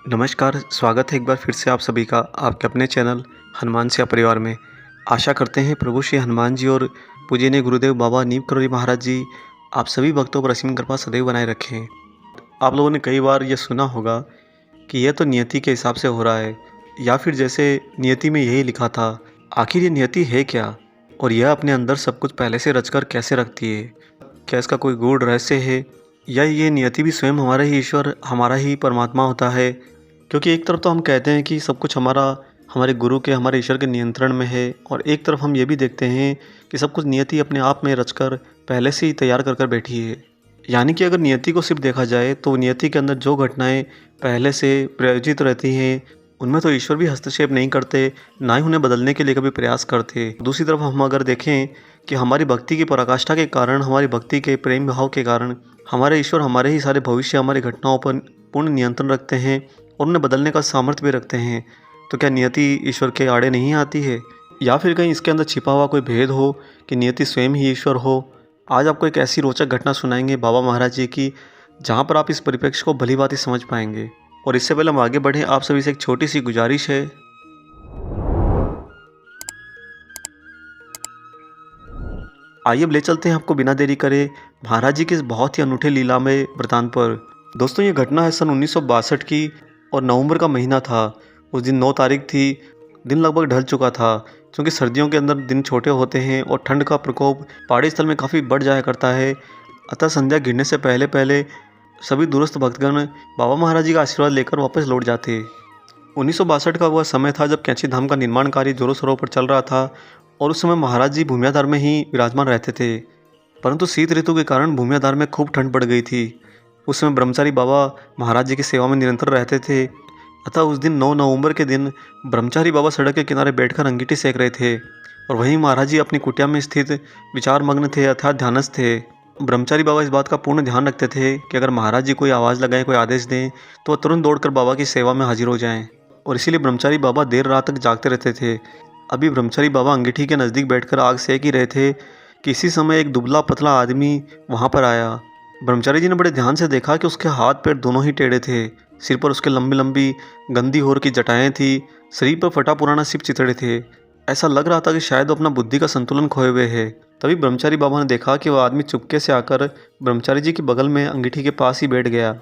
नमस्कार, स्वागत है एक बार फिर से आप सभी का आपके अपने चैनल हनुमान सिया परिवार में। आशा करते हैं प्रभु श्री हनुमान जी और पूजनीय गुरुदेव बाबा नीम करोली महाराज जी आप सभी भक्तों पर असीम कृपा सदैव बनाए रखें। आप लोगों ने कई बार ये सुना होगा कि यह तो नियति के हिसाब से हो रहा है, या फिर जैसे नियति में यही लिखा था। आखिर ये नियति है क्या, और यह अपने अंदर सब कुछ पहले से रचकर कैसे रखती है? क्या इसका कोई गूढ़ रहस्य है, या ये नियति भी स्वयं हमारा ही ईश्वर, हमारा ही परमात्मा होता है? क्योंकि एक तरफ तो हम कहते हैं कि सब कुछ हमारा हमारे गुरु के, हमारे ईश्वर के नियंत्रण में है, और एक तरफ हम ये भी देखते हैं कि सब कुछ नियति अपने आप में रचकर पहले से ही तैयार कर कर बैठी है। यानी कि अगर नियति को सिर्फ देखा जाए तो नियति के अंदर जो घटनाएं पहले से प्रायोजित रहती हैं उनमें तो ईश्वर भी हस्तक्षेप नहीं करते, ना ही उन्हें बदलने के लिए कभी प्रयास करते। दूसरी तरफ हम अगर देखें कि हमारी भक्ति की पराकाष्ठा के कारण, हमारी भक्ति के प्रेम भाव के कारण हमारे ईश्वर हमारे ही सारे भविष्य, हमारी घटनाओं पर पूर्ण नियंत्रण रखते हैं और उन्हें बदलने का सामर्थ्य भी रखते हैं। तो क्या नियति ईश्वर के आड़े नहीं आती है, या फिर कहीं इसके अंदर छिपा हुआ कोई भेद हो कि नियति स्वयं ही ईश्वर हो? आज आपको एक ऐसी रोचक घटना सुनाएंगे बाबा महाराज जी की, जहाँ पर आप इस परिप्रेक्ष्य को भली भांति समझ पाएंगे। और इससे पहले हम आगे बढ़ें, आप सभी से एक छोटी सी गुजारिश है। आइए अब ले चलते हैं आपको बिना देरी करे महाराज जी के इस बहुत ही अनूठे लीलामय वृतांत पर। दोस्तों, ये घटना है सन 1962 की, और नवंबर का महीना था। उस दिन 9 तारीख थी। दिन लगभग ढल चुका था, क्योंकि सर्दियों के अंदर दिन छोटे होते हैं और ठंड का प्रकोप पहाड़ी स्थल में काफ़ी बढ़ जाया करता है। अतः संध्या गिरने से पहले पहले सभी दूरस्थ भक्तगण बाबा महाराज जी का आशीर्वाद लेकर वापस लौट जाते। 1962 का वह समय था जब कैंची धाम का निर्माण कार्य जोरों शोरों पर चल रहा था, और उस समय महाराज जी भूमियाधार में ही विराजमान रहते थे। परंतु शीत ऋतु के कारण भूमियाधार में खूब ठंड पड़ गई थी। उस समय ब्रह्मचारी बाबा महाराज जी की सेवा में निरंतर रहते थे। अतः उस दिन 9 नवंबर के दिन ब्रह्मचारी बाबा सड़क के किनारे बैठकर अंगीठी सेक रहे थे, और वहीं महाराज जी अपनी कुटिया में स्थित विचार मग्न थे, अर्थात ध्यानस्थ थे। ब्रह्मचारी बाबा इस बात का पूर्ण ध्यान रखते थे कि अगर महाराज जी कोई आवाज़ लगाएं, कोई आदेश दें, तो वह तुरंत दौड़कर बाबा की सेवा में हाजिर हो जाएं। और इसीलिए ब्रह्मचारी बाबा देर रात तक जागते रहते थे। अभी ब्रह्मचारी बाबा अंगीठी के नज़दीक बैठकर आग सेक ही रहे थे कि इसी समय एक दुबला पतला आदमी वहाँ पर आया। ब्रह्मचारी जी ने बड़े ध्यान से देखा कि उसके हाथ पैर दोनों ही टेढ़े थे। सिर पर उसके लंबी लंबी गंदी होर की जटाएं थी। शरीर पर फटा पुराना सिप चितड़े थे। ऐसा लग रहा था कि शायद वो अपना बुद्धि का संतुलन खोए हुए है। तभी ब्रह्मचारी बाबा ने देखा कि वह आदमी चुपके से आकर ब्रह्मचारी जी के बगल में अंगीठी के पास ही बैठ गया।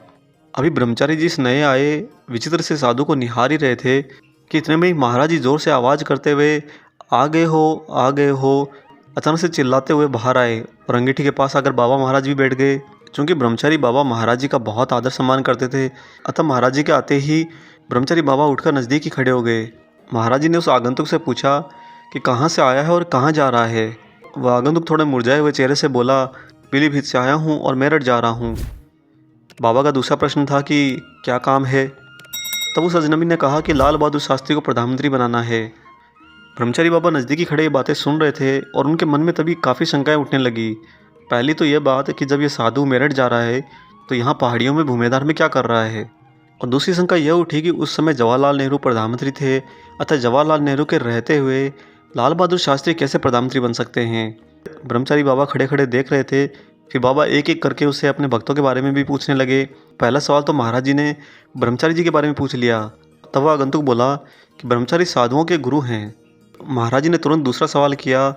अभी ब्रह्मचारी जी इस नए आए विचित्र से साधु को निहार ही रहे थे कि इतने में ही महाराज जी जोर से आवाज़ करते हुए, आ गए हो, आ गए हो, अचानक से चिल्लाते हुए बाहर आए और अंगीठी के पास आकर बाबा महाराज भी बैठ गए। चूँकि ब्रह्मचारी बाबा महाराज जी का बहुत आदर सम्मान करते थे, अतः महाराज जी के आते ही ब्रह्मचारी बाबा उठकर नज़दीक ही खड़े हो गए। महाराज जी ने उस आगंतुक से पूछा कि कहाँ से आया है और कहाँ जा रहा है। वह आगंतुक थोड़े मुरझाए हुए चेहरे से बोला, पीलीभीत से आया हूँ और मेरठ जा रहा हूँ। बाबा का दूसरा प्रश्न था कि क्या काम है। तब उस अजनबी ने कहा कि लाल बहादुर शास्त्री को प्रधानमंत्री बनाना है। ब्रह्मचारी बाबा नज़दीकी खड़े ये बातें सुन रहे थे, और उनके मन में तभी काफ़ी शंकाएं उठने लगी। पहली तो यह बात कि जब ये साधु मेरठ जा रहा है तो यहाँ पहाड़ियों में भूमियाधार में क्या कर रहा है। और दूसरी शंका यह उठी कि उस समय जवाहरलाल नेहरू प्रधानमंत्री थे, अतः जवाहरलाल नेहरू के रहते हुए लाल बहादुर शास्त्री कैसे प्रधानमंत्री बन सकते हैं। ब्रह्मचारी बाबा खड़े खड़े देख रहे थे। फिर बाबा एक एक करके उससे अपने भक्तों के बारे में भी पूछने लगे। पहला सवाल तो महाराज जी ने ब्रह्मचारी जी के बारे में पूछ लिया। तब वह आगंतुक बोला कि ब्रह्मचारी साधुओं के गुरु हैं। महाराज जी ने तुरंत दूसरा सवाल किया,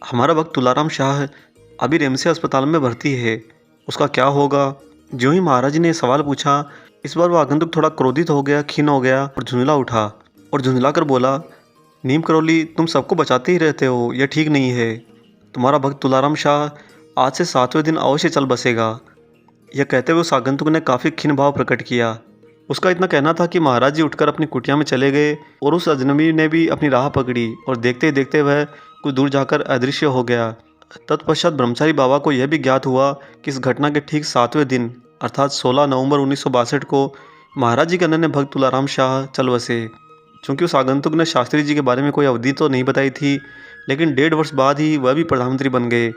हमारा भक्त तुलाराम शाह अभी रेमसे अस्पताल में भर्ती है, उसका क्या होगा? ज्यों ही महाराज जी ने सवाल पूछा, इस बार वो आगंतुक थोड़ा क्रोधित हो गया, खीन हो गया और झुंझला उठा और झुंझला कर बोला, नीम करोली, तुम सबको बचाते ही रहते हो, यह ठीक नहीं है। तुम्हारा भक्त तुलाराम शाह आज से 7वें दिन अवश्य चल बसेगा। यह कहते हुए उस आगंतुक ने काफ़ी खिन्न भाव प्रकट किया। उसका इतना कहना था कि महाराज जी उठकर अपनी कुटिया में चले गए, और उस अजनबी ने भी अपनी राह पकड़ी, और देखते ही देखते वह कुछ दूर जाकर अदृश्य हो गया। तत्पश्चात ब्रह्मचारी बाबा को यह भी ज्ञात हुआ कि इस घटना के ठीक 7वें दिन अर्थात 16 नवंबर 1962 को महाराज जी के अनन्य भक्त तुलाराम शाह चल बसे। चूँकि उस आगंतुक ने शास्त्री जी के बारे में कोई अवधि तो नहीं बताई थी, लेकिन 1.5 वर्ष बाद ही वह भी प्रधानमंत्री बन गए।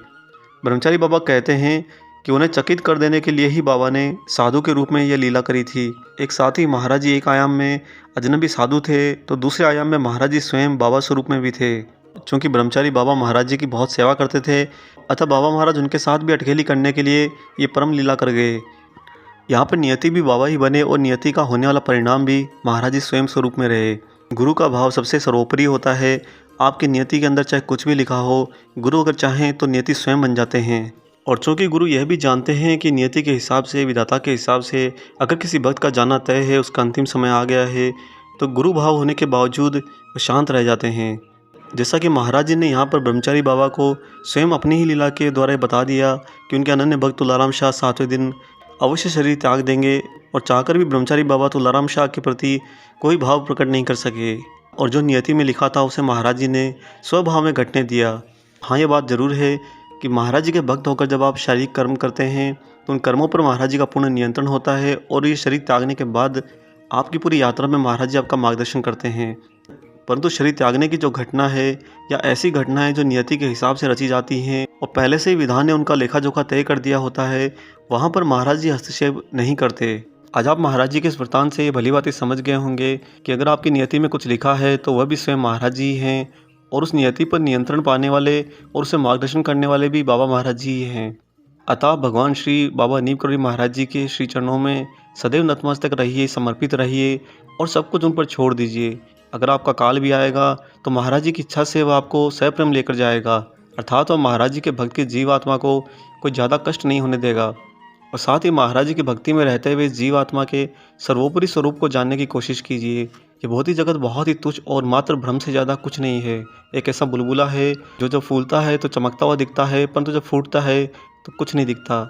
ब्रह्मचारी बाबा कहते हैं कि उन्हें चकित कर देने के लिए ही बाबा ने साधु के रूप में यह लीला करी थी। एक साथ ही महाराज जी एक आयाम में अजनबी साधु थे, तो दूसरे आयाम में महाराज जी स्वयं बाबा स्वरूप में भी थे। चूँकि ब्रह्मचारी बाबा महाराज जी की बहुत सेवा करते थे, अतः बाबा महाराज उनके साथ भी अटखेली करने के लिए ये परम लीला कर गए। यहाँ पर नियति भी बाबा ही बने और नियति का होने वाला परिणाम भी महाराज जी स्वयं स्वरूप में रहे। गुरु का भाव सबसे सर्वोपरि होता है। आपकी नियति के अंदर चाहे कुछ भी लिखा हो, गुरु अगर चाहें तो नियति स्वयं बन जाते हैं। और चूँकि गुरु यह भी जानते हैं कि नियति के हिसाब से, विधाता के हिसाब से अगर किसी भक्त का जाना तय है, उसका अंतिम समय आ गया है, तो गुरु भाव होने के बावजूद वो शांत रह जाते हैं। जैसा कि महाराज जी ने यहाँ पर ब्रह्मचारी बाबा को स्वयं अपनी ही लीला के द्वारा बता दिया कि उनके अनन्य भक्त तुलाराम शाह 7वें दिन अवश्य शरीर त्याग देंगे, और चाहकर भी ब्रह्मचारी बाबा तुलाराम शाह के प्रति कोई भाव प्रकट नहीं कर सके, और जो नियति में लिखा था उसे महाराज जी ने स्वभाव में घटने दिया। हाँ, ये बात ज़रूर है कि महाराज जी के भक्त होकर जब आप शारीरिक कर्म करते हैं तो उन कर्मों पर महाराज जी का पूर्ण नियंत्रण होता है, और ये शरीर त्यागने के बाद आपकी पूरी यात्रा में महाराज जी आपका मार्गदर्शन करते हैं। परंतु शरीर त्यागने की जो घटना है या ऐसी घटनाएं जो नियति के हिसाब से रची जाती हैं और पहले से ही विधान ने उनका लेखा जोखा तय कर दिया होता है, वहाँ पर महाराज जी हस्तक्षेप नहीं करते। आज आप महाराज जी के इस वृत्तांत से ये भली बातें समझ गए होंगे कि अगर आपकी नियति में कुछ लिखा है तो वह भी स्वयं महाराज जी हैं, और उस नियति पर नियंत्रण पाने वाले और उसे मार्गदर्शन करने वाले भी बाबा महाराज जी ही हैं। अतः भगवान श्री बाबा नीम करोड़ी महाराज जी के श्री चरणों में सदैव नतमस्तक रहिए, समर्पित रहिए और सब कुछ उन पर छोड़ दीजिए। अगर आपका काल भी आएगा तो महाराज जी की इच्छा से वह आपको सप्रेम लेकर जाएगा, अर्थात वह महाराज जी के भक्त की जीवात्मा को कोई ज़्यादा कष्ट नहीं होने देगा। और साथ ही महाराज जी की भक्ति में रहते हुए जीवात्मा के सर्वोपरि स्वरूप को जानने की कोशिश कीजिए। ये भौतिक जगत बहुत ही तुच्छ और मात्र भ्रम से ज़्यादा कुछ नहीं है। एक ऐसा बुलबुला है जो जब फूलता है तो चमकता हुआ दिखता है, परंतु जब फूटता है तो कुछ नहीं दिखता।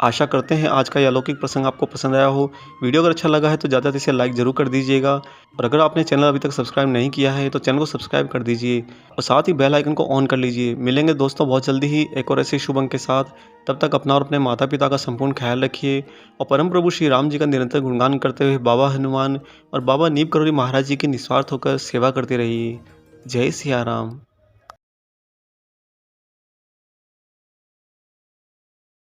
आशा करते हैं आज का यह अलौकिक प्रसंग आपको पसंद आया हो। वीडियो अगर अच्छा लगा है तो ज़्यादा से इसे लाइक ज़रूर कर दीजिएगा, और अगर आपने चैनल अभी तक सब्सक्राइब नहीं किया है तो चैनल को सब्सक्राइब कर दीजिए और साथ ही बेल आइकन को ऑन कर लीजिए। मिलेंगे दोस्तों बहुत जल्दी ही एक और ऐसे शुभ अंक के साथ। तब तक अपना और अपने माता पिता का संपूर्ण ख्याल रखिए और परम प्रभु श्री राम जी का निरंतर गुणगान करते हुए बाबा हनुमान और बाबा नीम करोड़ी महाराज जी की निस्वार्थ होकर सेवा करते रहिए। जय सिया राम।